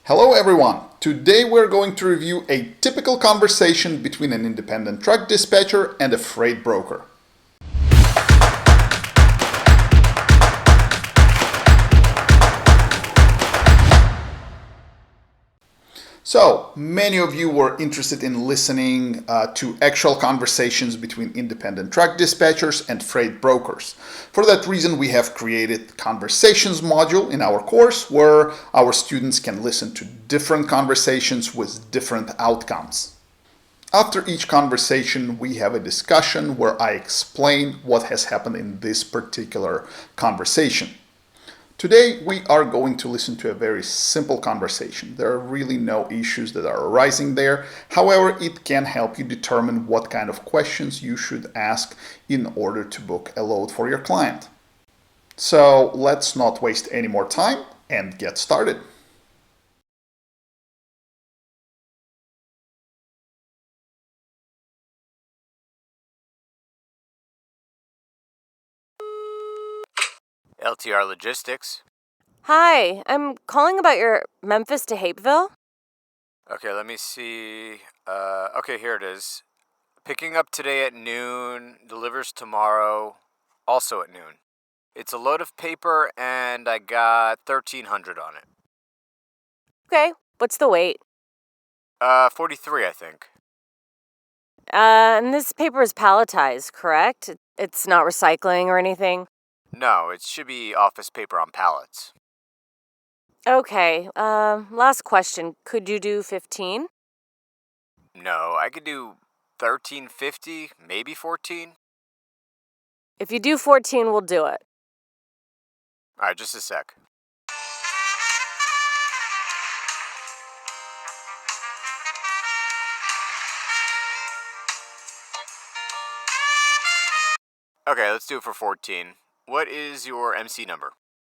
Hello everyone! Today we're going to review a typical conversation between an independent truck dispatcher and a freight broker. So, many of you were interested in listening to actual conversations between independent truck dispatchers and freight brokers. For that reason, we have created Conversations module in our course where our students can listen to different conversations with different outcomes. After each conversation, we have a discussion where I explain what has happened in this particular conversation. Today, we are going to listen to a very simple conversation. There are really no issues that are arising there. However, it can help you determine what kind of questions you should ask in order to book a load for your client. So let's not waste any more time and get started. LTR Logistics. Hi, I'm calling about your Memphis to Hapeville. Okay, let me see. Okay, here it is. Picking up today at noon, delivers tomorrow, also at noon. It's a load of paper, and I got 1,300 on it. Okay, what's the weight? 43, I think. And this paper is palletized, correct? It's not recycling or anything? No, it should be office paper on pallets. Okay, last question. Could you do 15? No, I could do 1350, maybe 14. If you do 14, we'll do it. All right, just a sec. Okay, let's do it for 14. What is your MC number?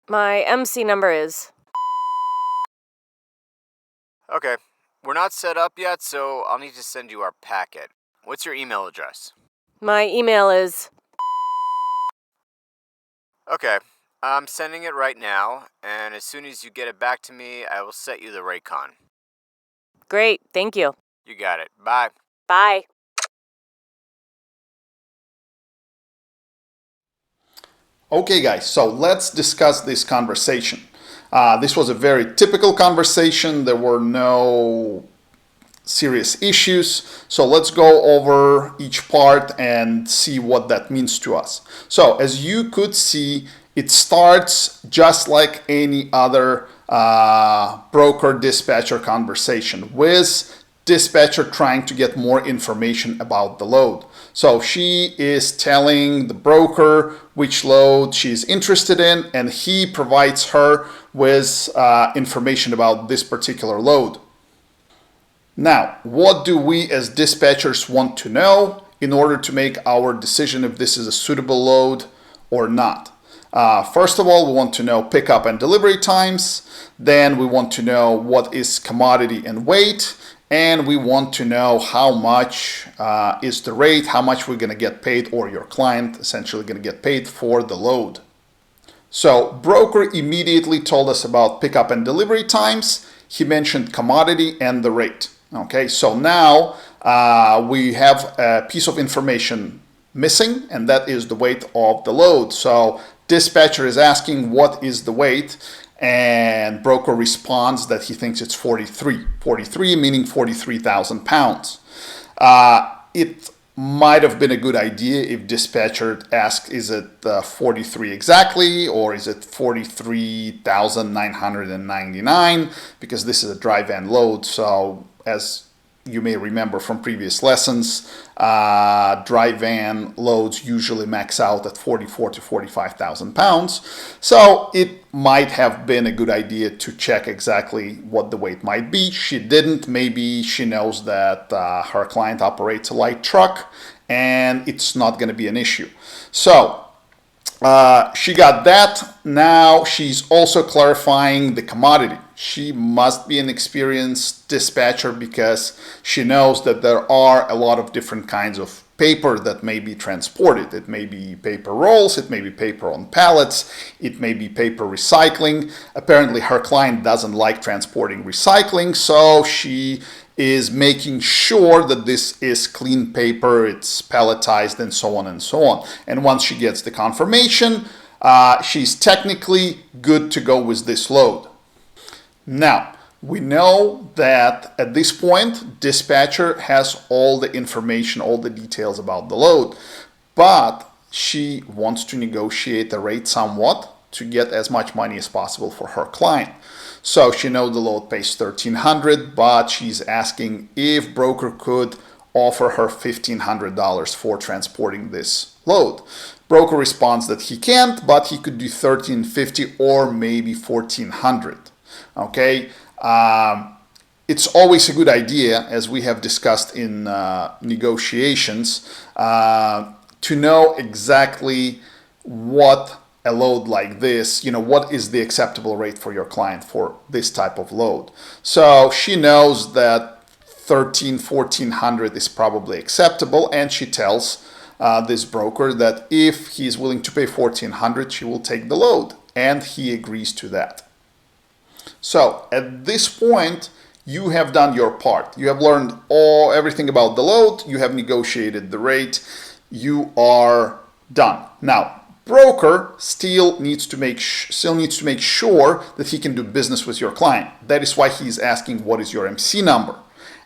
My MC number is... Okay, we're not set up yet, so I'll need to send you our packet. What's your email address? My email is... Okay, I'm sending it right now, and as soon as you get it back to me, I will set you the rate con. Great, thank you. You got it. Bye. Bye. Okay guys, so let's discuss this conversation. This was a very typical conversation. There were no serious issues. So let's go over each part and see what that means to us. So as you could see, it starts just like any other broker dispatcher conversation with dispatcher trying to get more information about the load. So she is telling the broker which load she's interested in, and he provides her with information about this particular load. Now, what do we as dispatchers want to know in order to make our decision if this is a suitable load or not? First of all, we want to know pickup and delivery times. Then we want to know what is commodity and weight. And we want to know how much is the rate, how much we're going to get paid, or your client essentially going to get paid for the load. So broker immediately told us about pickup and delivery times. He mentioned commodity and the rate. Okay, so now we have a piece of information missing, and that is the weight of the load. So dispatcher is asking what is the weight, and broker responds that he thinks it's 43. 43 meaning 43,000 pounds. It might have been a good idea if dispatcher asked, is it 43 exactly, or is it 43,999, because this is a dry van load. So as you may remember from previous lessons, dry van loads usually max out at 44 to 45,000 pounds. So it might have been a good idea to check exactly what the weight might be. She didn't. Maybe she knows that her client operates a light truck and it's not going to be an issue. So she got that. Now she's also clarifying the commodity. She must be an experienced dispatcher because she knows that there are a lot of different kinds of paper that may be transported. It may be paper rolls, it may be paper on pallets, it may be paper recycling. Apparently her client doesn't like transporting recycling, so she is making sure that this is clean paper, it's palletized, and so on and so on. And once she gets the confirmation, she's technically good to go with this load. Now, we know that at this point, dispatcher has all the information, all the details about the load, but she wants to negotiate the rate somewhat to get as much money as possible for her client. So she knows the load pays $1,300, but she's asking if broker could offer her $1,500 for transporting this load. Broker responds that he can't, but he could do $1,350 or maybe $1,400. Okay, it's always a good idea, as we have discussed in negotiations, to know exactly what a load like this, what is the acceptable rate for your client for this type of load. So she knows that $1,400 is probably acceptable, and she tells this broker that if he's willing to pay $1,400, she will take the load, and he agrees to that. So at this point, you have done your part. You have learned everything about the load. You have negotiated the rate. You are done. Now, broker still needs to make sure that he can do business with your client. That is why he's asking, what is your MC number?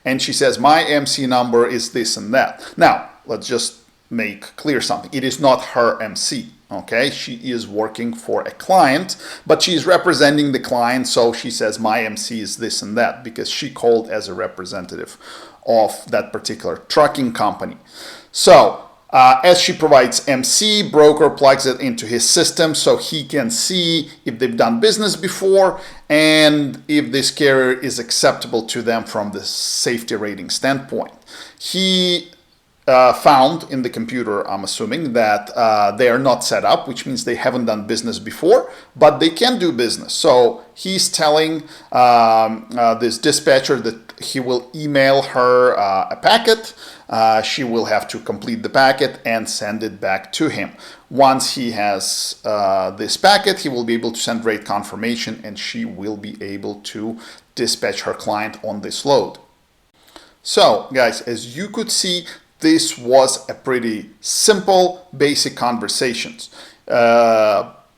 And she says, my MC number is this and that. Now, let's just make clear something. It is not her MC. Okay, she is working for a client, but she's representing the client, so she says my MC is this and that because she called as a representative of that particular trucking company. So as she provides MC, broker plugs it into his system so he can see if they've done business before and if this carrier is acceptable to them from the safety rating standpoint. He found in the computer, I'm assuming, that they are not set up, which means they haven't done business before, but they can do business. So he's telling this dispatcher that he will email her a packet. She will have to complete the packet and send it back to him. Once he has this packet, he will be able to send rate confirmation, and she will be able to dispatch her client on this load. So, guys, as you could see, this was a pretty simple, basic conversations.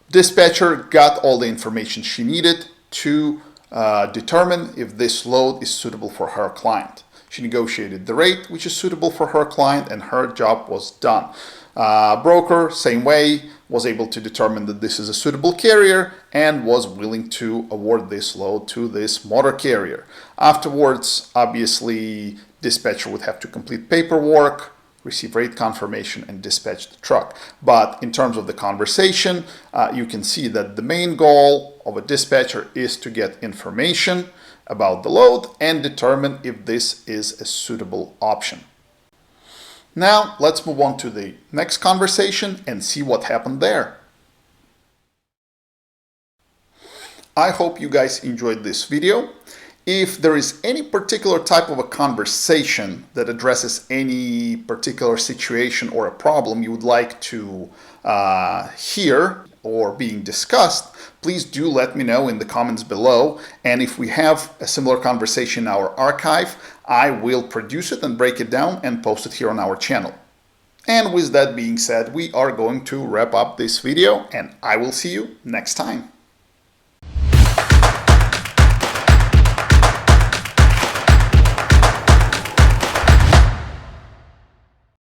Dispatcher got all the information she needed to determine if this load is suitable for her client. She negotiated the rate, which is suitable for her client, and her job was done. Broker, same way, was able to determine that this is a suitable carrier and was willing to award this load to this motor carrier. Afterwards, obviously, dispatcher would have to complete paperwork, receive rate confirmation, and dispatch the truck. But in terms of the conversation, you can see that the main goal of a dispatcher is to get information about the load and determine if this is a suitable option. Now, let's move on to the next conversation and see what happened there. I hope you guys enjoyed this video. If there is any particular type of a conversation that addresses any particular situation or a problem you would like to hear or being discussed, please do let me know in the comments below. And if we have a similar conversation in our archive, I will produce it and break it down and post it here on our channel. And with that being said, we are going to wrap up this video, and I will see you next time.